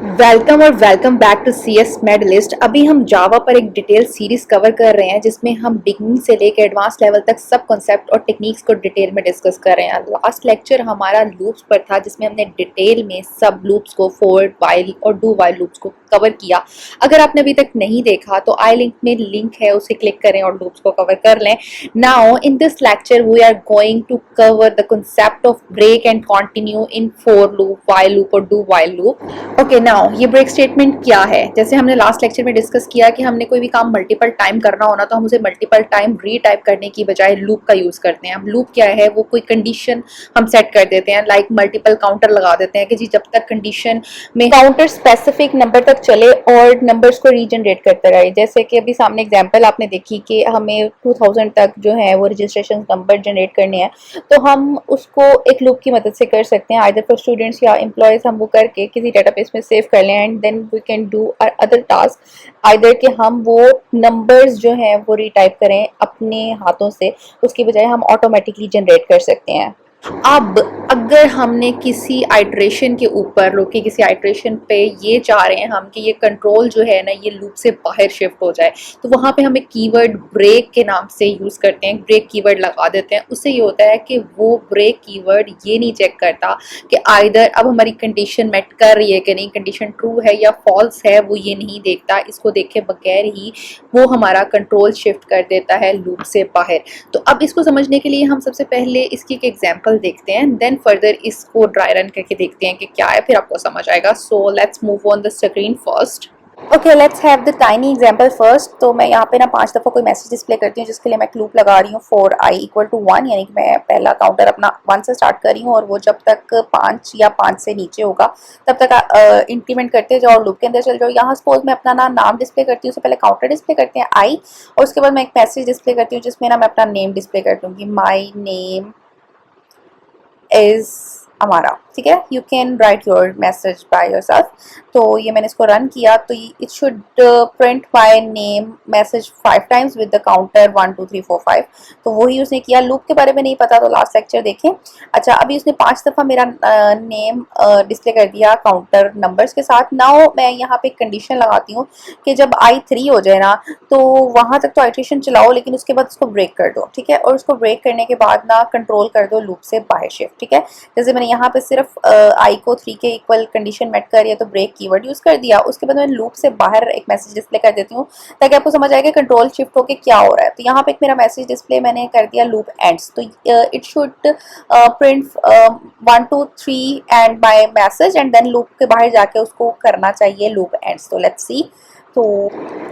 Welcome और welcome back to C S medalist. अभी हम जावा पर एक डिटेल सीरीज कवर कर रहे हैं जिसमें हम बिगनिंग से लेकर एडवांस लेवल तक सब कॉन्सेप्ट और टेक्निक्स को डिटेल में डिस्कस कर रहे हैं। लास्ट लेक्चर हमारा लूप्स पर था जिसमें हमने डिटेल में सब लूप्स को, फॉरवर्ड वाइल और डू वाइल लूप्स को कवर किया। अगर आपने अभी तक नहीं देखा तो आई लिंक में लिंक है, उसे क्लिक करें और लूप्स को कवर कर लें। Now in this lecture we are going to cover the concept of break and continue in for loop, while loop और do while loop. Okay, now ये ब्रेक स्टेटमेंट क्या है? जैसे हमने लास्ट लेक्चर में डिस्कस किया कि हमने कोई भी काम मल्टीपल टाइम करना होना तो हम उसे मल्टीपल टाइम रीटाइप करने की बजाय लूप का यूज करते हैं। हम लूप क्या है, वो कोई कंडीशन हम सेट कर देते हैं, लाइक मल्टीपल काउंटर लगा देते हैं कि जी जब तक कंडीशन में काउंटर स्पेसिफिक नंबर तक चले और नंबर्स को रीजनरेट करते रहे। जैसे कि अभी सामने एग्जांपल आपने देखी कि हमें 2000 तक जो है वो रजिस्ट्रेशन नंबर जनरेट करने हैं, तो हम उसको एक लूप की मदद से कर सकते हैं। आइदर फॉर स्टूडेंट्स या एम्प्लॉयज हम वो करके किसी डेटाबेस में सेव कर लें and then we can do other task. Either कि हम वो नंबर्स जो हैं वो रीटाइप करें अपने हाथों से, उसकी बजाय हम ऑटोमेटिकली जनरेट कर सकते हैं। अब अगर हमने किसी आइट्रेशन के ऊपर रुक के किसी आइट्रेशन पे ये चाह रहे हैं हम कि ये कंट्रोल जो है ना ये लूप से बाहर शिफ्ट हो जाए, तो वहाँ पे हम एक कीवर्ड ब्रेक के नाम से यूज़ करते हैं, ब्रेक कीवर्ड लगा देते हैं। उससे ये होता है कि वो ब्रेक कीवर्ड ये नहीं चेक करता कि आइदर अब हमारी कंडीशन मेट कर रही है कि नहीं, कंडीशन ट्रू है या फॉल्स है, वो ये नहीं देखता। इसको देखे बगैर ही वो हमारा कंट्रोल शिफ्ट कर देता है लूप से बाहर। तो अब इसको समझने के लिए हम सबसे पहले इसकी एक एग्जांपल देखते हैं, देन फर्दर इसको ड्राई रन करके देखते हैं कि क्या है, फिर आपको समझ आएगा। So let's move on the screen first. Okay, let's have the tiny example first. तो मैं यहाँ पे ना 5 दफ़ा कोई मैसेज डिस्प्ले करती हूँ जिसके लिए मैं लूप लगा रही हूँ फॉर i इक्वल टू 1, यानी कि मैं पहला काउंटर अपना 1 से स्टार्ट कर रही हूँ और वो जब तक 5 या 5 से नीचे होगा तब तक इंक्रीमेंट करते जाओ और लूप के अंदर चल जाओ। यहाँ सपोज मैं अपना नाम डिस्प्ले करती हूँ, उससे पहले काउंटर डिस्प्ले करते हैं i और उसके बाद मैं एक मैसेज डिस्प्ले करती हूँ जिसमें ना मैं अपना नेम डिस्प्ले कर दूँगी, माई नेम इज हमारा। ठीक है, you can write your message by yourself. तो ये मैंने इसको रन किया तो it should print my name message 5 times with the counter 1 2 3 4 5। तो वही उसने किया। लूप के बारे में नहीं पता तो लास्ट लेक्चर देखें। अच्छा, अभी उसने 5 दफ़ा मेरा नेम डिस्प्ले कर दिया काउंटर नंबर्स के साथ। नाउ मैं यहाँ पे एक कंडीशन लगाती हूँ कि जब i 3 हो जाए ना तो वहाँ तक तो आइट्रेशन चलाओ, लेकिन उसके बाद उसको ब्रेक कर दो। ठीक है, और उसको ब्रेक करने के बाद ना कंट्रोल कर दो लूप से बाहर शिफ्ट। ठीक है, जैसे मैंने यहाँ पे सिर्फ i को 3 के इक्वल कंडीशन मेट कर रही है तो ब्रेक कीवर्ड यूज कर दिया। उसके बाद मैं लूप से बाहर एक मैसेज डिस्प्ले कर देती हूँ ताकि आपको समझ आएगा कंट्रोल शिफ्ट होके क्या हो रहा है। तो यहाँ पे एक मेरा मैसेज डिस्प्ले मैंने कर दिया लूप एंड्स। तो it should print 1 2 3 and my message and then loop के बाहर जाके उसको करना चाहिए लूप एंड्स। तो लेट्स सी। तो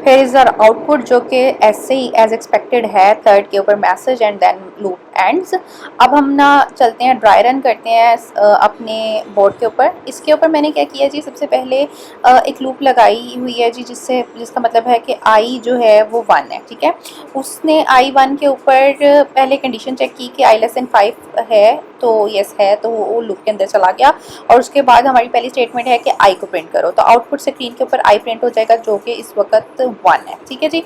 हियर इज आवर आउटपुट जो कि ऐसे ही एज एक्सपेक्टेड है, थर्ड के ऊपर message and then loop ends. अब हम ना चलते हैं ड्राई रन करते हैं अपने बोर्ड के ऊपर। इसके ऊपर मैंने क्या किया जी, सबसे पहले एक लूप लगाई हुई है जी जिसका मतलब है कि i जो है वो 1 है। ठीक है, उसने i 1 के ऊपर पहले कंडीशन चेक की कि i लेस देन 5 है, तो यस है, तो वो लूप के अंदर चला गया। और उसके बाद हमारी पहली स्टेटमेंट है कि i को प्रिंट करो, तो आउटपुट स्क्रीन के ऊपर i प्रिंट हो जाएगा जो कि इस वक्त 1 है। ठीक है जी,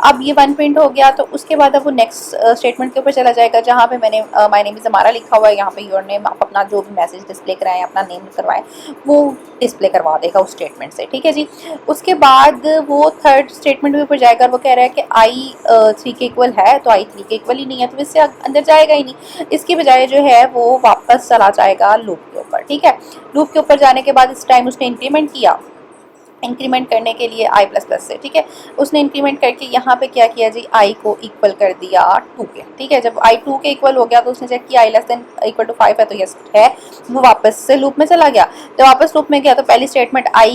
अब ये 1 प्रिंट हो गया तो उसके बाद अब वो नेक्स्ट स्टेटमेंट के ऊपर चला जाएगा जहाँ पे मैंने माय नेम इज हमारा लिखा हुआ है। यहाँ पे योर नेम, आप अपना जो भी मैसेज डिस्प्ले कराएं, अपना नेम करवाएं, वो डिस्प्ले करवा देगा उस स्टेटमेंट से। ठीक है जी, उसके बाद वो थर्ड स्टेटमेंट के ऊपर जाएगा और वो कह रहा है कि i 3 के इक्वल है, तो i 3 के इक्वल ही नहीं है तो इससे अंदर जाएगा ही नहीं। इसकी बजाय जो है वो वापस चला जाएगा लूप के ऊपर। ठीक है, लूप के ऊपर जाने के बाद इस टाइम उसने इंक्रीमेंट किया, इंक्रीमेंट करने के लिए i प्लस प्लस से। ठीक है, उसने इंक्रीमेंट करके यहाँ पे क्या किया जी, i को इक्वल कर दिया 2 के। ठीक है, जब i 2 के इक्वल हो गया तो उसने चेक किया i less than equal to 5 है, तो यस है, वो वापस से लूप में चला गया। तो वापस लूप में गया तो पहली स्टेटमेंट i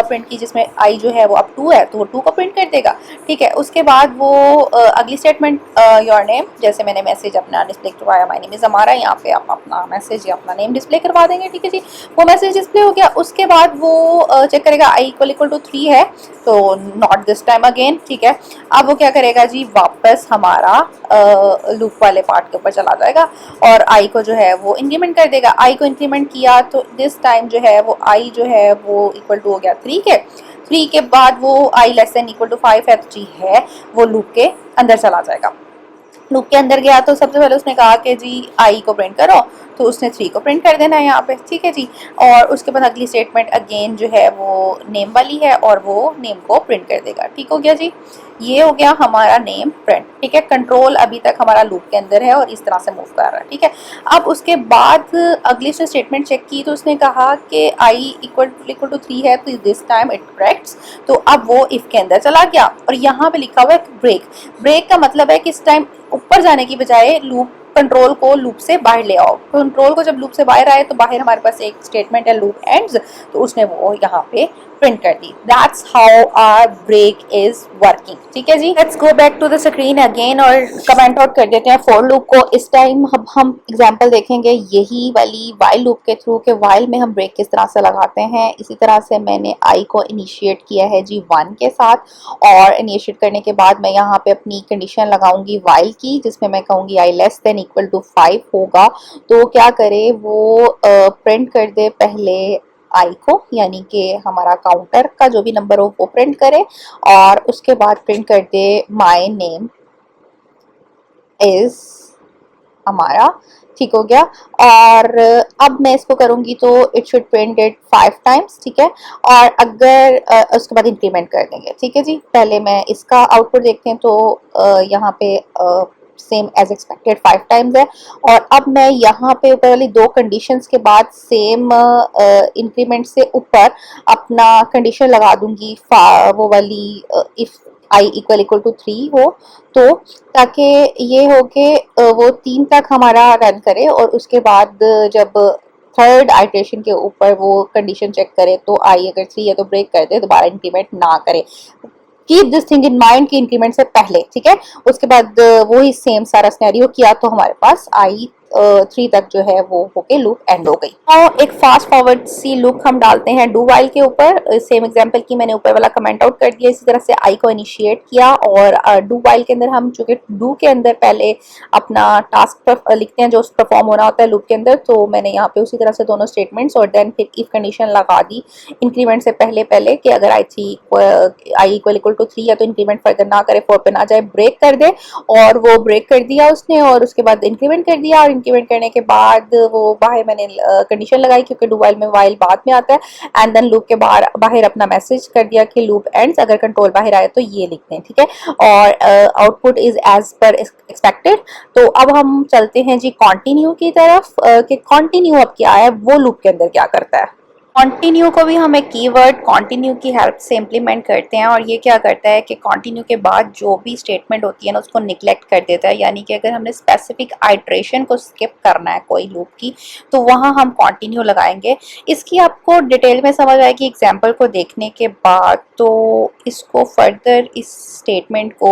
प्रिंट की जिसमें i जो है वो अब 2 है तो वो 2 को प्रिंट कर देगा। ठीक है, उसके बाद वो अगली स्टेटमेंट योर नेम, जैसे मैंने मैसेज अपना डिस्प्ले करवाया माय नेम इज हमारा, यहाँ पे आप अपना मैसेज या अपना नेम डिस्प्ले करवा देंगे। ठीक है जी, वो मैसेज डिस्प्ले हो गया। उसके बाद वो चेक करेगा i इक्वल टू 3 है, तो नॉट दिस टाइम अगेन। ठीक है, अब वो क्या करेगा जी, वापस हमारा लूप वाले पार्ट के ऊपर चला जाएगा और i को जो है वो इंक्रीमेंट कर देगा। i को इंक्रीमेंट किया तो दिस टाइम जो है वो i जो है वो इक्वल टू हो गया 3 के। 3 के बाद वो i less than equal to 5 है, तो जी है, वो लूप के अंदर चला जाएगा। लूप के अंदर गया तो सबसे पहले उसने कहा कि जी i को प्रिंट करो, तो उसने 3 को प्रिंट कर देना है यहाँ पे, ठीक है जी। और उसके बाद अगली स्टेटमेंट अगेन जो है वो नेम वाली है और वो नेम को प्रिंट कर देगा, ठीक हो गया जी। ये हो गया हमारा नेम प्रिंट, ठीक है। कंट्रोल अभी तक हमारा लूप के अंदर है और इस तरह से मूव कर रहा है, ठीक है। अब उसके बाद अगली से स्टेटमेंट चेक की तो उसने कहा कि आई इक्वल टू 3 है तो दिस टाइम इट करेक्ट्स, तो अब वो इफ के अंदर चला गया और यहाँ पे लिखा हुआ है ब्रेक। ब्रेक का मतलब है कि इस टाइम ऊपर जाने की बजाय लूप कंट्रोल को लूप से बाहर ले आओ। कंट्रोल को जब लूप से बाहर आए तो बाहर हमारे पास एक स्टेटमेंट है लूप एंड्स, तो उसने वो यहाँ पे प्रिंट कर दी। That's how our break is working, ठीक है जी। Let's go back to the screen again और कमेंट आउट कर देते हैं फॉर लूप को। इस टाइम अब हम एग्जांपल देखेंगे यही वाली वाइल लूप के थ्रू के वाइल में हम ब्रेक किस तरह से लगाते हैं। इसी तरह से मैंने आई को इनिशिएट किया है जी 1 के साथ और इनिशिएट करने के बाद मैं यहाँ पे अपनी कंडीशन लगाऊंगी वाइल की, जिसमें मैं कहूँगी आई लेस देन इक्वल टू 5 होगा। तो क्या करे वो प्रिंट कर दे पहले आई को, यानी कि हमारा काउंटर का जो भी नंबर हो वो प्रिंट करे और उसके बाद प्रिंट कर दे माय नेम इज हमारा, ठीक हो गया। और अब मैं इसको करूंगी तो it should print it 5 times, ठीक है। और अगर उसके बाद इंक्रीमेंट कर देंगे, ठीक है जी। पहले मैं इसका आउटपुट देखते हैं तो यहाँ पे सेम एज एक्सपेक्टेड 5 टाइम्स है। और अब मैं यहाँ पे ऊपर वाली 2 कंडीशंस के बाद सेम इंक्रीमेंट से ऊपर अपना कंडीशन लगा दूंगी वो वाली इफ आई इक्वल टू 3 हो, तो ताकि ये हो कि वो 3 तक हमारा रन करे और उसके बाद जब थर्ड आइटरेशन के ऊपर वो कंडीशन चेक करे तो आई अगर 3 है तो ब्रेक कर दे, दोबारा इंक्रीमेंट ना करे। Keep this thing in mind कि इंक्रीमेंट से पहले, ठीक है। उसके बाद वही सेम सारा सिनेरियो किया तो हमारे पास आई 3 तक जो है वो होके लूप एंड हो गई। तो एक फास्ट फॉरवर्ड सी लूप हम डालते हैं डू वाइल के ऊपर। सेम एग्जांपल की मैंने ऊपर वाला कमेंट आउट कर दिया, इसी तरह से आई को इनिशिएट किया और डू वाइल के अंदर हम चूंकि डू के अंदर पहले अपना टास्क लिखते हैं जो परफॉर्म होना होता है लूप के अंदर, तो मैंने यहाँ पे उसी तरह से दोनों स्टेटमेंट्स और देन फिर इफ कंडीशन लगा दी इंक्रीमेंट से पहले पहले कि अगर आई इक्वल टू 3 है तो इंक्रीमेंट फर्दर ना करे, 4 पे ना जाए, ब्रेक कर दे। और वो ब्रेक कर दिया उसने और उसके बाद इंक्रीमेंट कर दिया और इंक्रीमेंट करने के बाद वो बाहर मैंने कंडीशन लगाई क्योंकि डू वाइल में वाइल बाद में आता है एंड देन लूप के बाहर अपना मैसेज कर दिया कि लूप एंड्स, अगर कंट्रोल बाहर आए तो ये लिखते हैं, ठीक है। और output is as per expected. तो अब हम चलते हैं जी कॉन्टिन्यू की तरफ कि कॉन्टिन्यू अब क्या है, वो लूप के अंदर क्या करता है। कॉन्टिन्यू को भी हम एक कीवर्ड कॉन्टिन्यू की हेल्प से इम्प्लीमेंट करते हैं और ये क्या करता है कि कॉन्टिन्यू के बाद जो भी स्टेटमेंट होती है ना उसको निगलेक्ट कर देता है। यानी कि अगर हमने स्पेसिफिक आइट्रेशन को स्किप करना है कोई लूप की तो वहाँ हम कॉन्टिन्यू लगाएंगे। इसकी आपको डिटेल में समझ आएगी एग्जाम्पल को देखने के बाद। तो इसको फर्दर इस स्टेटमेंट को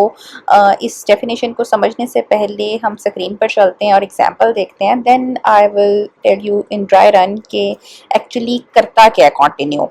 इस डेफिनेशन को समझने से पहले हम स्क्रीन पर चलते हैं और एग्जाम्पल देखते हैं, then I will tell you in dry run के एक्चुअली करता क्या है कॉन्टिन्यू।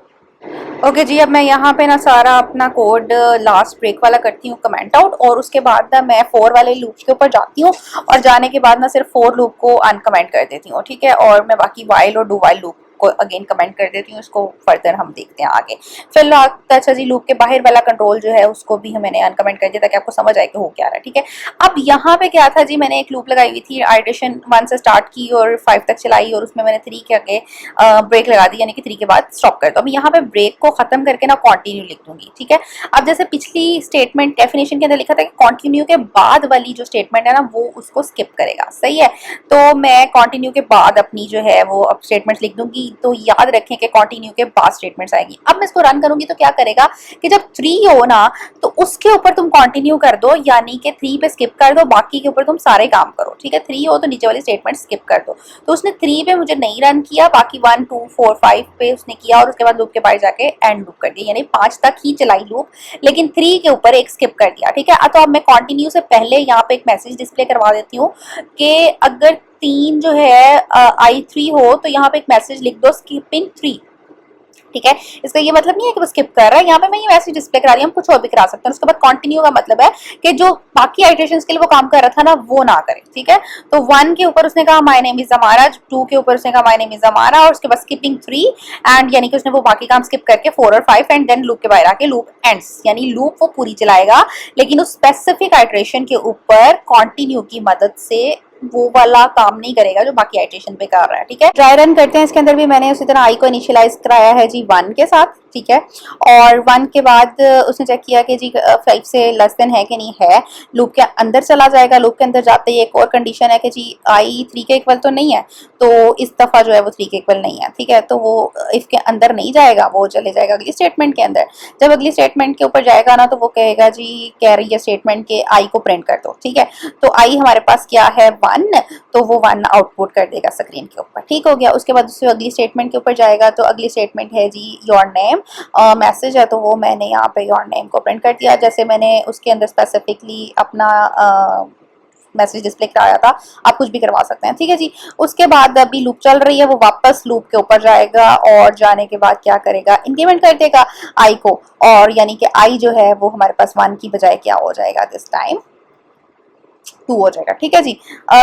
ओके जी, अब मैं यहाँ पे ना सारा अपना कोड लास्ट ब्रेक वाला करती हूँ कमेंट आउट और उसके बाद ना मैं 4 वाले लूप के ऊपर जाती हूँ और जाने के बाद ना सिर्फ 4 लूप को अनकमेंट कर देती हूँ, ठीक है। और मैं बाकी वाइल और डू वाइल लूप को अगेन कमेंट कर देती हूँ। इसको फर्दर हम देखते हैं आगे। फिलहाल अच्छा जी, लूप के बाहर वाला कंट्रोल जो है उसको भी मैंने अनकमेंट कर दिया ताकि आपको समझ आए कि हो क्या रहा है, ठीक है। अब यहाँ पे क्या था जी, मैंने एक लूप लगाई हुई थी, आइटरेशन 1 से स्टार्ट की और 5 तक चलाई और उसमें मैंने 3 के आगे ब्रेक लगा दी, यानी कि 3 के बाद स्टॉप कर दो। अब यहाँ पे ब्रेक को खत्म करके ना कॉन्टिन्यू लिख दूंगी, ठीक है। अब जैसे पिछली स्टेटमेंट डेफिनेशन के अंदर लिखा था कि कॉन्टिन्यू के बाद वाली जो स्टेटमेंट है ना वो उसको स्किप करेगा, सही है। तो मैं कॉन्टिन्यू के बाद अपनी जो है वो अब स्टेटमेंट लिख दूंगी। तो याद रखें कि कॉन्टिन्यू के बाद स्टेटमेंट्स आएगी। अब मैं इसको रन करूंगी तो क्या करेगा कि जब 3 हो ना तो उसके ऊपर तुम कॉन्टिन्यू कर दो, यानी कि 3 पे स्किप कर दो, बाकी के ऊपर तुम सारे काम करो, ठीक है। 3 हो तो नीचे वाली स्टेटमेंट स्किप कर दो। तो उसने 3 पे मुझे नहीं रन किया, बाकी 1 2 4 5 पे उसने किया और उसके बाद लूप के बाहर जाके एंड लूप कर दिया, यानी 5 तक ही चलाई लूप, लेकिन 3 के ऊपर एक स्किप कर दिया, ठीक है। तो अब मैं कॉन्टिन्यू से पहले यहाँ पे एक मैसेज डिस्प्ले करवा देती हूँ कि अगर 3 जो है I3 हो तो यहाँ पे एक मैसेज लिख दो स्किपिंग 3, ठीक है। इसका ये मतलब नहीं है कि वो स्किप कर रहा है, यहाँ पे मैं ये मैसेज डिस्प्ले करा रही हूँ, हम कुछ और भी करा सकते हैं। उसके बाद कंटिन्यू का मतलब है कि जो बाकी आइटरेशंस के लिए वो काम कर रहा था ना वो ना करे, ठीक है। तो 1 के ऊपर उसने कहा माय नेम इज अमारा, 2 के ऊपर उसने कहा माय नेम इज अमारा और उसके बाद स्किपिंग 3 एंड यानी कि उसने वो बाकी काम स्किप करके 4 और 5 एंड देन लूप के बाहर आके लूप एंड्स, यानी लूप वो पूरी चलाएगा लेकिन उस स्पेसिफिक आइटरेशन के ऊपर कंटिन्यू की मदद से वो वाला काम नहीं करेगा जो बाकी आइट्रेशन पे कर रहा है। ठीक है, ट्राई रन करते हैं। इसके अंदर भी मैंने उसी तरह आई को इनिशियलाइज कराया है जी 1 के साथ। ठीक है, और 1 के बाद उसने चेक किया कि जी 5 से लेस देन है कि नहीं है। लूप के अंदर चला जाएगा। लूप के अंदर जाते ही एक और कंडीशन है कि जी आई 3 के इक्वल तो नहीं है, तो इस दफा जो है वो 3 के इक्वल नहीं है। ठीक है, तो वो इफ के अंदर नहीं जाएगा, वो चले जाएगा अगली स्टेटमेंट के अंदर। जब अगली स्टेटमेंट के ऊपर जाएगा ना, तो वो कहेगा जी कह रही है स्टेटमेंट के आई को प्रिंट कर दो। ठीक है, तो आई हमारे पास क्या है 1, तो वो 1 आउटपुट कर देगा स्क्रीन के ऊपर। ठीक हो गया। उसके बाद उससे अगली स्टेटमेंट के ऊपर जाएगा, तो अगली स्टेटमेंट है जी योर नेम। मैसेज है, तो वो मैंने यहाँ पे योर नेम को प्रिंट कर दिया, जैसे मैंने उसके अंदर स्पेसिफिकली अपना मैसेज डिस्प्ले कराया था। आप कुछ भी करवा सकते हैं। ठीक है जी। उसके बाद अभी लूप चल रही है, वो वापस लूप के ऊपर जाएगा और जाने के बाद क्या करेगा, इंक्रीमेंट कर देगा आई को, और यानी कि आई जो है वो हमारे पास 1 की बजाय क्या हो जाएगा, दिस टाइम 2 हो जाएगा। ठीक है जी।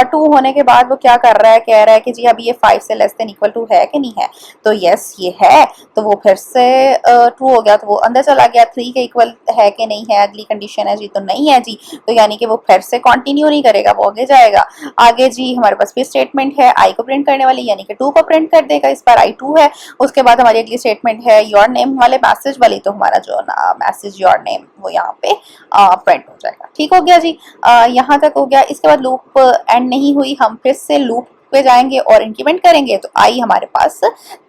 2 होने के बाद वो क्या कर रहा है, कह रहा है कि जी अभी ये 5 से लेस देन इक्वल टू है कि नहीं है, तो यस ये है। तो वो फिर से 2 हो गया, तो वो अंदर चला गया। 3 के इक्वल है कि नहीं है, अगली कंडीशन है जी, तो नहीं है जी, तो यानी कि वो फिर से कंटिन्यू नहीं करेगा, वो आगे जाएगा। आगे जी हमारे पास फिर स्टेटमेंट है आई को प्रिंट करने वाली, यानी कि 2 को प्रिंट कर देगा। इस बार आई 2 है। उसके बाद हमारी अगली स्टेटमेंट है योर नेम वाले मैसेज वाली, तो हमारा जो मैसेज योर नेम वो यहाँ पे प्रिंट हो जाएगा। ठीक हो गया जी। यहाँ तक हो गया। इसके बाद लूप एंड नहीं हुई, हम फिर से लूप पे जाएंगे और इंक्रीमेंट करेंगे, तो आई हमारे पास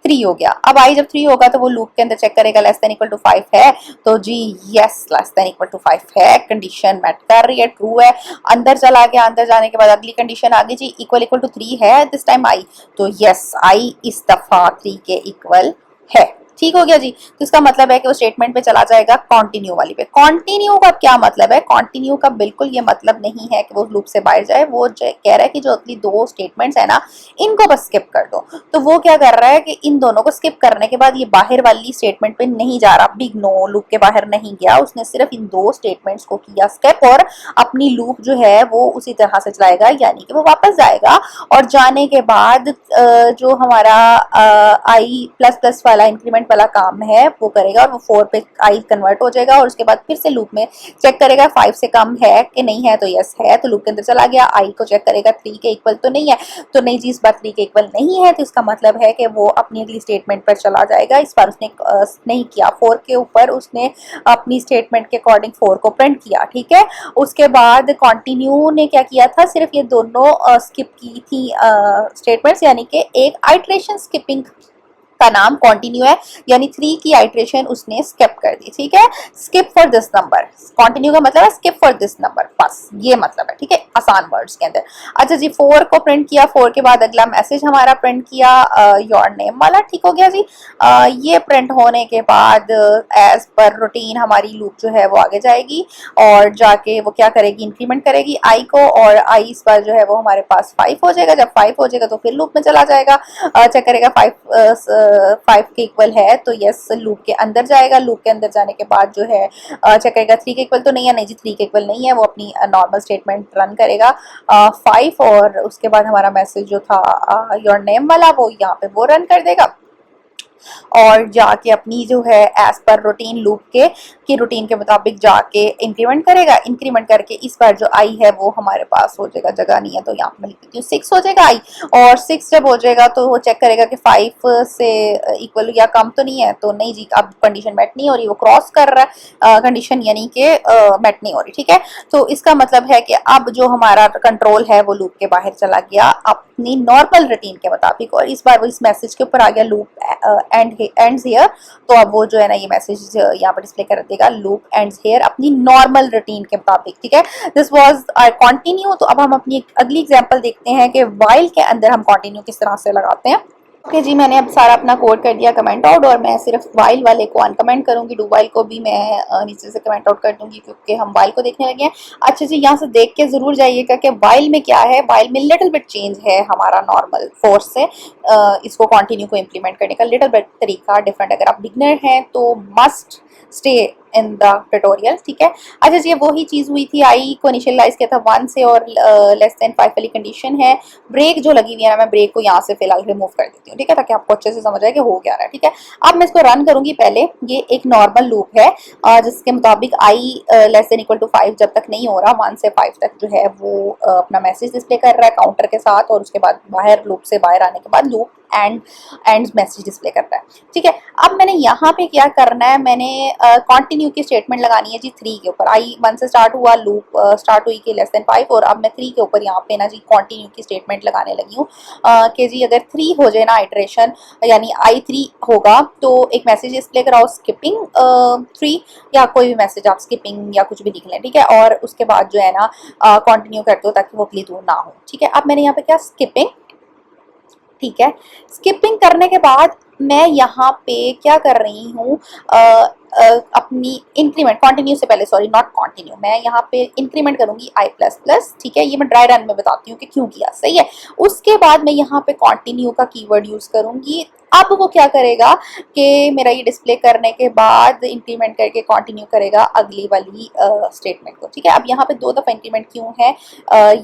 3 हो गया। अब आई जब 3 होगा, तो वो लूप के अंदर चेक करेगा लेस देन इक्वल टू 5 है, तो जी is less than equal to 5 है, कंडीशन मैच कर रही है, ट्रू है। अंदर चला गया। अंदर जाने के बाद अगली कंडीशन आ गई जी इक्वल इक्वल टू 3 है दिस टाइम आई, तो यस आई इस दफा 3 के इक्वल है। ठीक हो गया जी। तो इसका मतलब है कि वो स्टेटमेंट पे चला जाएगा कंटिन्यू वाली पे। कंटिन्यू का क्या मतलब है, कंटिन्यू का बिल्कुल ये मतलब नहीं है कि वो लूप से बाहर जाए। वो कह रहा है कि जो अगली 2 स्टेटमेंट्स है ना, इनको बस स्किप कर दो। तो वो क्या कर रहा है कि इन दोनों को स्किप करने के बाद ये बाहर वाली स्टेटमेंट पे नहीं जा रहा, बिग नो लूप के बाहर नहीं गया, उसने सिर्फ इन 2 स्टेटमेंट्स को किया स्किप, और अपनी लूप जो है वो उसी तरह से चलाएगा, यानी कि वो वापस जाएगा। और जाने के बाद जो हमारा आई प्लस प्लस वाला इंक्रीमेंट वाला काम है वो करेगा, और वो 4 पे आई कन्वर्ट हो जाएगा। और उसके बाद फिर से लूप में चेक करेगा 5 से कम है कि नहीं है, तो यस है, तो लूप के अंदर चला गया। आई को चेक करेगा 3 के इक्वल तो नहीं है, तो नहीं जी इस बार 3 के इक्वल नहीं है, तो इसका मतलब है कि वो अपनी अगली स्टेटमेंट पर चला जाएगा। इस बार उसने नहीं किया, 4 के ऊपर उसने अपनी स्टेटमेंट के अकॉर्डिंग 4 को प्रिंट किया। ठीक है, उसके बाद कंटिन्यू ने क्या किया था, सिर्फ ये दोनों स्किप की थी स्टेटमेंट्स, यानी कि एक आइट्रेशन स्किपिंग का नाम कंटिन्यू है, यानी 3 की आइट्रेशन उसने स्किप कर दी। ठीक है, skip for this number, continue का मतलब है स्किप फॉर दिस नंबर, बस ये मतलब है। ठीक है, आसान वर्ड्स के अंदर। अच्छा जी, 4 को प्रिंट किया, 4 के बाद अगला मैसेज हमारा प्रिंट किया योर नेम वाला। ठीक हो गया जी। ये प्रिंट होने के बाद एज पर रूटीन हमारी लूप जो है वो आगे जाएगी, और जाके वो क्या करेगी, इंक्रीमेंट करेगी आई को, और आई इस बार जो है वो हमारे पास 5 हो जाएगा। जब 5 हो जाएगा तो फिर लूप में चला जाएगा, चेक करेगा 5 के इक्वल है, तो यस लूप के अंदर जाएगा। लूप के अंदर जाने के बाद जो है चेक करेगा 3 के इक्वल तो नहीं है, नहीं जी 3 के इक्वल नहीं है, वो अपनी नॉर्मल स्टेटमेंट रन करेगा 5, और उसके बाद हमारा मैसेज जो था योर नेम वाला वो यहाँ पे वो रन कर देगा, और जाके अपनी जो है एज पर रूटीन लूप के रूटीन के मुताबिक जाके इंक्रीमेंट करेगा। इंक्रीमेंट करके इस बार जो आई है वो हमारे पास हो जाएगा, जगह नहीं है तो यहाँ पे लिख देती हूँ 6 हो जाएगा आई, और 6 जब हो जाएगा तो वो चेक करेगा कि 5 से इक्वल या कम तो नहीं है, तो नहीं जी अब कंडीशन मैट नहीं हो रही, वो क्रॉस कर रहा है कंडीशन, यानी कि मैट नहीं हो रही। ठीक है, तो इसका मतलब है कि अब जो हमारा कंट्रोल है वो लूप के बाहर चला गया अपनी नॉर्मल रूटीन के मुताबिक, और इस बार वो इस मैसेज के ऊपर आ गया लूप एंड्स हियर, तो अब वो जो है ना ये मैसेज यहाँ पर डिस्प्ले कर देगा लूप एंड्स हियर अपनी नॉर्मल रूटीन के मुताबिक। ठीक है, दिस वाज आवर कंटिन्यू। तो अब हम अपनी अगली एग्जांपल देखते हैं कि व्हाइल के अंदर हम कंटिन्यू किस तरह से लगाते हैं। ओके जी, मैंने अब सारा अपना कोड कर दिया कमेंट आउट, और मैं सिर्फ वाइल वाले को अनकमेंट करूंगी, डू वाइल को भी मैं नीचे से कमेंट आउट कर दूंगी क्योंकि हम वाइल को देखने लगे हैं। अच्छा जी, यहाँ से देख के जरूर जाइएगा कि वाइल में क्या है। वाइल में लिटिल बिट चेंज है हमारा नॉर्मल फोर्स से इसको कंटिन्यू को इम्प्लीमेंट करने का लिटिल बिट तरीका डिफरेंट। अगर आप बिगनर हैं तो must stay in the tutorial, ठीक है। अच्छा जी, वही चीज़ हुई थी, आई को इनिशियलाइज किया था 1 से और लेस देन 5 वाली कंडीशन है। ब्रेक जो लगी हुई है ना, मैं ब्रेक को यहाँ से फिलहाल रिमूव कर देती हूँ, ठीक है, ताकि आपको अच्छे से समझ आए कि हो क्या रहा है, ठीक है। अब मैं इसको रन करूंगी। पहले ये एक नॉर्मल लूप है जिसके मुताबिक आई लेस देन इक्वल टू 5 जब तक नहीं हो रहा, 1 से 5 तक जो है वो अपना मैसेज डिस्प्ले कर रहा है काउंटर के साथ, और उसके बाद बाहर लूप से बाहर आने के बाद लूप एंड मैसेज डिस्प्ले करता है, ठीक है। अब मैंने यहाँ पे क्या करना है, मैंने कंटिन्यू की स्टेटमेंट लगानी है जी 3 के ऊपर। आई 1 से स्टार्ट हुआ, लूप स्टार्ट हुई कि लेस देन 5, और अब मैं 3 के ऊपर यहाँ पे ना जी कंटिन्यू की स्टेटमेंट लगाने लगी हूँ कि जी अगर 3 हो जाए ना आइटरेशन, यानी आई 3 होगा तो एक मैसेज डिस्प्ले कराओ स्किपिंग 3, या कोई भी मैसेज आप स्किपिंग या कुछ भी लिख लें, ठीक है। और उसके बाद जो है ना कंटिन्यू कर दो ताकि वो प्लीज ना हो, ठीक है। अब मैंने यहाँ पे क्या स्किपिंग, ठीक है। स्किपिंग करने के बाद मैं यहाँ पे क्या कर रही हूँ, अपनी इंक्रीमेंट कंटिन्यू से पहले, सॉरी नॉट कंटिन्यू, मैं यहाँ पे इंक्रीमेंट करूंगी आई प्लस प्लस, ठीक है। ये मैं ड्राई रन में बताती हूँ कि क्यों किया, सही है। उसके बाद मैं यहाँ पे कंटिन्यू का कीवर्ड यूज करूंगी। अब वो क्या करेगा कि मेरा ये डिस्प्ले करने के बाद इंक्रीमेंट करके कंटिन्यू करेगा अगली वाली स्टेटमेंट को, ठीक है। अब यहाँ पे 2 दफा इंक्रीमेंट क्यों है,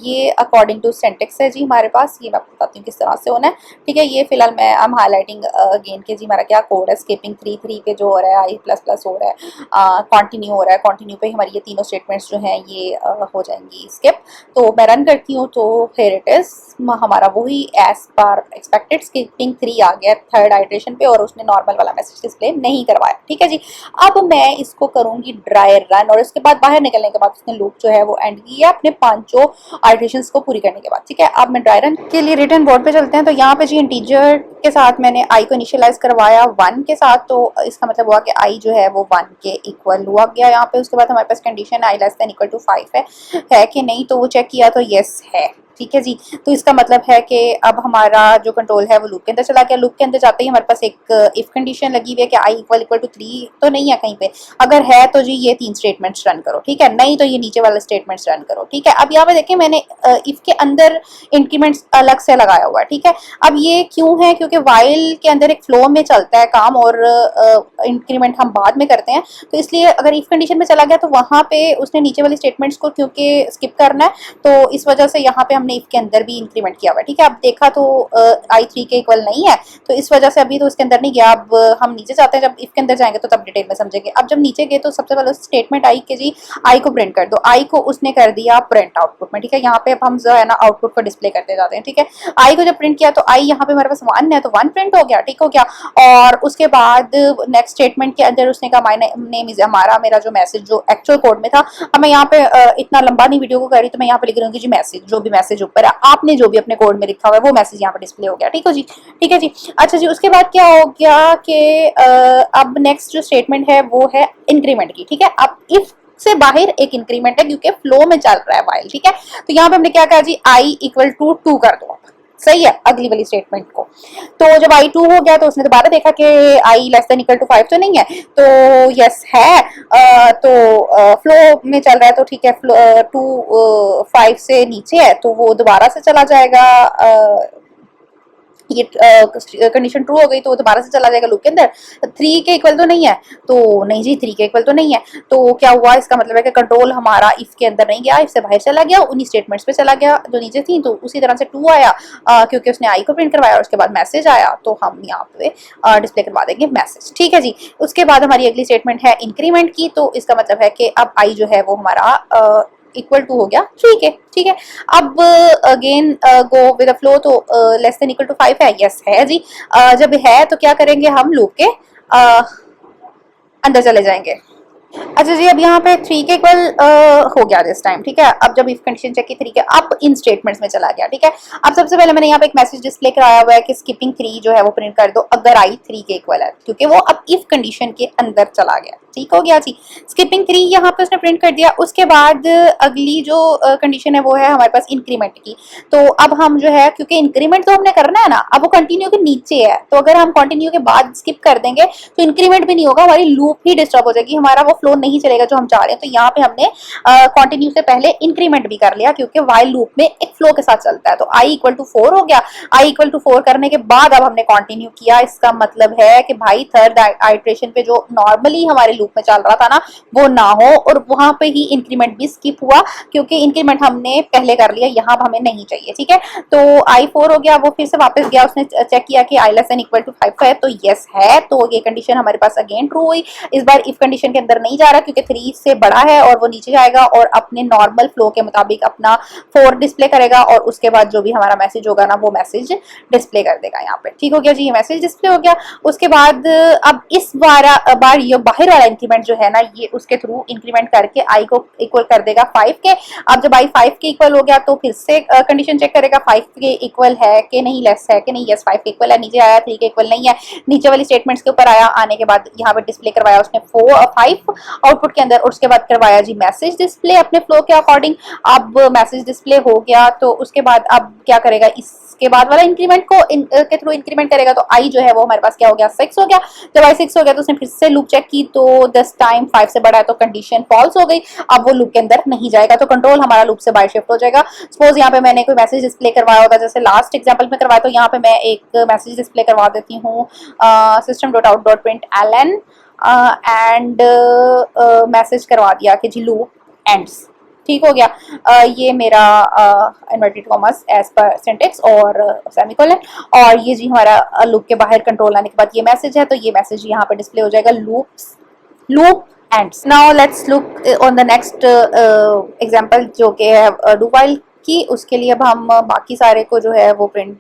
ये अकॉर्डिंग टू सिंटेक्स है जी हमारे पास, ये मैं आपको बताती हूँ किस तरह से होना है, ठीक है। ये फिलहाल मैं आई एम हाईलाइटिंग अगेन के जी हमारा क्या कोड है, स्किपिंग 3 पे जो हो रहा है, आई प्लस प्लस हो रहा है, कंटिन्यू हो रहा है, कंटिन्यू पे हमारी ये तीनों स्टेटमेंट्स जो हैं ये हो जाएंगी स्किप। तो मैं रन करती हूँ, तो हियर इट इज, हमारा वही एज पर एक्सपेक्टेड स्किपिंग 3 आ गया थर्ड आइटरेशन पे, और उसने नॉर्मल वाला मैसेज डिस्प्ले नहीं करवाया, ठीक है जी। अब मैं इसको करूंगी ड्राई रन, और उसके बाद बाहर निकलने के बाद उसने लूप जो है वो एंड किया अपने 5 आइटरेशंस को पूरी करने के बाद, ठीक है। अब मैं ड्राई रन के लिए रिटर्न बोर्ड पे चलते हैं। तो यहाँ पे जी इंटीजर के साथ मैंने आई को इनिशियलाइज करवाया 1 के साथ, तो इसका मतलब हुआ कि आई जो है वो 1 के इक्वल हुआ गया यहाँ पे। उसके बाद हमारे पास condition i less than equal to 5 है कि नहीं, तो वो चेक किया तो यस है, ठीक है जी। तो इसका मतलब है कि अब हमारा जो कंट्रोल है वो लूप के अंदर चला गया। लूप के अंदर जाते ही हमारे पास एक इफ कंडीशन लगी हुई है कि आई इक्वल टू 3 तो नहीं है कहीं पे, अगर है तो जी ये 3 स्टेटमेंट्स रन करो, ठीक है, नहीं तो ये नीचे वाले स्टेटमेंट्स रन करो, ठीक है। अब यहाँ पे देखिए मैंने इफ के अंदर इंक्रीमेंट्स अलग से लगाया हुआ है, ठीक है। अब ये क्यों है, क्योंकि वाइल के अंदर एक फ्लो में चलता है काम और इंक्रीमेंट हम बाद में करते हैं, तो इसलिए अगर इफ कंडीशन में चला गया तो वहां पे उसने नीचे वाली स्टेटमेंट्स को क्योंकि स्किप करना है, तो इस वजह से यहाँ पे हमने इफ के अंदर भी इंक्रीमेंट किया हुआ है, ठीक है। अब देखा तो आई 3 के इक्वल नहीं है, तो इस वजह से अभी तो इसके अंदर नहीं गया। अब हम नीचे जाते हैं, जब इफ के अंदर जाएंगे तो तब डिटेल में समझेंगे। अब जब नीचे गए तो सबसे पहले स्टेटमेंट आई के जी आई को प्रिंट कर दो, आई को उसने कर दिया प्रिंट आउटपुट में, ठीक है। यहाँ पे अब हम जो है ना आउटपुट को डिस्प्ले करते जाते हैं, ठीक है। आई को जब प्रिंट किया तो आई यहाँ पे हमारे पास 1 है, तो 1 प्रिंट हो गया, ठीक हो गया। और उसके बाद नेक्स्ट स्टेटमेंट के अंदर उसने कहा माय नेम इज, हमारा मेरा जो मैसेज जो एक्चुअल कोड में था, अब मैं यहाँ पे इतना लंबा नहीं वीडियो को कर रही, तो मैं यहाँ पे लिख रही हूँ जी मैसेज, जो भी मैसेज ऊपर है आपने जो भी अपने कोड में लिखा हुआ है वो मैसेज यहाँ पे डिस्प्ले हो गया, ठीक हो जी, ठीक है जी। अच्छा जी, उसके बाद क्या हो गया कि अब नेक्स्ट जो स्टेटमेंट है वो है इंक्रीमेंट की, ठीक है। अब इफ से बाहर एक इंक्रीमेंट है क्योंकि फ्लो में चल रहा है वाइल, ठीक है। तो यहाँ पे हमने क्या कहा जी आई इक्वल टू 2 कर दो, सही है, अगली वाली स्टेटमेंट को। तो जब आई 2 हो गया तो उसने दोबारा देखा कि आई लेस देन इक्वल टू 5 तो नहीं है, तो यस है, तो फ्लो में चल रहा है, तो ठीक है, 5 से नीचे है तो वो दोबारा से चला जाएगा, ये कंडीशन ट्रू हो गई तो वो दोबारा से चला जाएगा लूप के अंदर। 3 के इक्वल तो नहीं है, तो नहीं जी 3 के इक्वल तो नहीं है, तो क्या हुआ, इसका मतलब है कि कंट्रोल हमारा इफ के अंदर नहीं गया, इफ से बाहर चला गया, उन्हीं स्टेटमेंट्स पे चला गया जो नीचे थी। तो उसी तरह से 2 आया क्योंकि उसने आई को प्रिंट करवाया और उसके बाद मैसेज आया, तो हम यहाँ पे डिस्प्ले करवा देंगे मैसेज, ठीक है जी। उसके बाद हमारी अगली स्टेटमेंट है इंक्रीमेंट की, तो इसका मतलब है कि अब आई जो है वो हमारा इक्वल टू हो गया, ठीक है, ठीक है। अब again go with the flow, तो लेस देन इक्वल टू 5 है, यस है जी। जब है तो क्या करेंगे, हम लूप के अंदर चले जाएंगे। अच्छा जी, अब यहाँ पे 3 के इक्वल हो गया दिस टाइम, ठीक है। अब जब इफ कंडीशन चेक की 3 के, अब इन स्टेटमेंट्स में चला गया, ठीक है। अब सबसे पहले मैंने यहाँ पे एक मैसेज डिस्प्ले कराया हुआ है कि स्किपिंग 3 जो है वो प्रिंट कर दो अगर आई 3 के इक्वल है, क्योंकि वो अब इफ कंडीशन के अंदर चला गया, ठीक हो गया जी। स्किपिंग 3 यहाँ पे उसने प्रिंट कर दिया। उसके बाद अगली जो कंडीशन है वो है हमारे पास इंक्रीमेंट की। तो अब हम जो है, क्योंकि इंक्रीमेंट तो हमने करना है ना, अब वो कंटिन्यू के नीचे है, तो अगर हम कंटिन्यू के बाद स्किप कर देंगे तो इंक्रीमेंट भी नहीं होगा, हमारी लूप ही डिस्टर्ब हो जाएगी, हमारा वो फ्लो नहीं चलेगा जो हम चाह रहे हैं। तो यहाँ पे हमने कंटिन्यू से पहले इंक्रीमेंट भी कर लिया, क्योंकि वाइल लूप में एक फ्लो के साथ चलता है। तो आई इक्वल टू 4 हो गया। आई इक्वल टू 4 करने के बाद अब हमने कंटिन्यू किया। इसका मतलब है कि भाई थर्ड आइटरेशन पे जो नॉर्मली हमारे लूप में चल रहा था ना वो ना हो, और वहां पे ही इंक्रीमेंट भी स्किप हुआ क्योंकि इंक्रीमेंट हमने पहले कर लिया, यहाँ हमें नहीं चाहिए। ठीक है, तो I4 हो गया, वो फिर से वापस गया, उसने चेक किया कि I less than equal to 5 है, तो यस है, तो ये कंडीशन हमारे पास अगेन ट्रू हुई। इस बार इफ कंडीशन के अंदर नहीं जा रहा क्योंकि 3 से बड़ा है और वो नीचे जाएगा और अपने नॉर्मल फ्लो के मुताबिक अपना 4 डिस्प्ले करेगा और उसके बाद जो भी हमारा मैसेज होगा ना वो मैसेज डिस्प्ले कर देगा यहाँ पे। ठीक हो गया जी, ये मैसेज डिस्प्ले हो गया। उसके बाद अब इस बार ये बाहर वाला इंक्रीमेंट जो है ना ये उसके थ्रू इंक्रीमेंट करके आई को इक्वल कर देगा 5 के। अब जब आई 5 के इक्वल हो गया तो फिर से कंडीशन चेक करेगा 5 के इक्वल है कि नहीं, लेस है कि नहीं, यस 5 के इक्वल है, नीचे आया 3 के इक्वल नहीं है, नीचे वाली स्टेटमेंट्स के ऊपर आया, आने के बाद यहाँ पे डिस्प्ले करवाया उसने 5 आउटपुट के अंदर, और उसके बाद करवाया जी मैसेज डिस्प्ले अपने फ्लो के अकॉर्डिंग। अब मैसेज डिस्प्ले हो गया तो उसके बाद अब क्या करेगा, इसके बाद वाला इंक्रीमेंट को के थ्रू इंक्रीमेंट करेगा, तो आई जो है वो हमारे पास क्या हो गया 6 हो गया। जब आई 6 हो गया तो उसने फिर से लूप चेक की तो दिस टाइम 5 से बड़ा है तो कंडीशन फॉल्स हो गई, अब वो लूप के अंदर नहीं जाएगा, तो कंट्रोल हमारा लूप से बाहर शिफ्ट हो जाएगा। सपोज यहाँ पे मैंने कोई मैसेज डिस्प्ले करवाया होता, जैसे लास्ट एग्जांपल में करवाया, तो यहाँ पे मैं एक मैसेज डिस्प्ले करवा देती हूँ system.out.println एंड मैसेज करवा दिया कि जी लूप एंड्स। ठीक हो गया, ये मेरा inverted commas as per syntax और सेमीकोलन, और ये जी हमारा लूप के बाहर कंट्रोल आने के बाद ये मैसेज है, तो ये मैसेज यहाँ पे डिस्प्ले हो जाएगा loop ends. Now let's look on the next example जो कि है डू व्हाइल की। उसके लिए अब हम बाकी सारे को जो है वो प्रिंट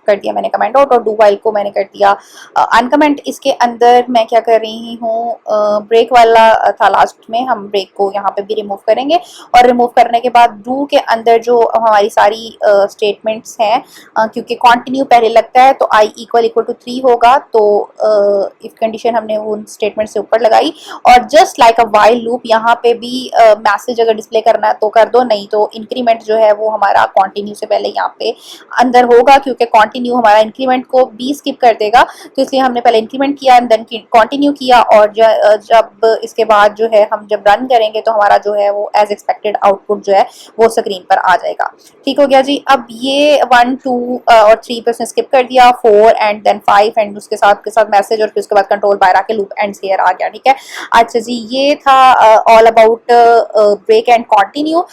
कर दिया मैंने कमेंट आउट, और डू व्हाइल को मैंने कर दिया अनकमेंट। इसके अंदर मैं क्या कर रही हूँ, ब्रेक वाला था लास्ट में, हम ब्रेक को यहाँ पे भी रिमूव करेंगे, और रिमूव करने के बाद डू के अंदर जो हमारी सारी स्टेटमेंट्स हैं, क्योंकि कंटिन्यू पहले लगता है तो आई इक्वल टू 3 होगा, तो इफ कंडीशन हमने उन स्टेटमेंट से ऊपर लगाई, और just like a while loop यहाँ पे भी मैसेज अगर डिस्प्ले करना है तो कर दो, नहीं तो इंक्रीमेंट जो है वो हमारा कंटिन्यू से पहले यहाँ पे अंदर होगा, क्योंकि कंटिन्यू हमारा इंक्रीमेंट को भी स्किप कर देगा, तो इसलिए हमने पहले इंक्रीमेंट किया एंड देन कंटिन्यू किया, और जब इसके बाद जो है हम जब रन करेंगे तो हमारा जो है वो एज एक्सपेक्टेड आउटपुट जो है वो स्क्रीन पर आ जाएगा। ठीक हो गया जी। अब ये 1 2 और 3 पे उसने स्किप कर दिया, 4 एंड देन 5 एंड उसके साथ मैसेज, और फिर उसके बाद कंट्रोल बाहर आके लूप एंड हियर आ गया। ठीक है, अच्छा जी, ये था all about break and continue.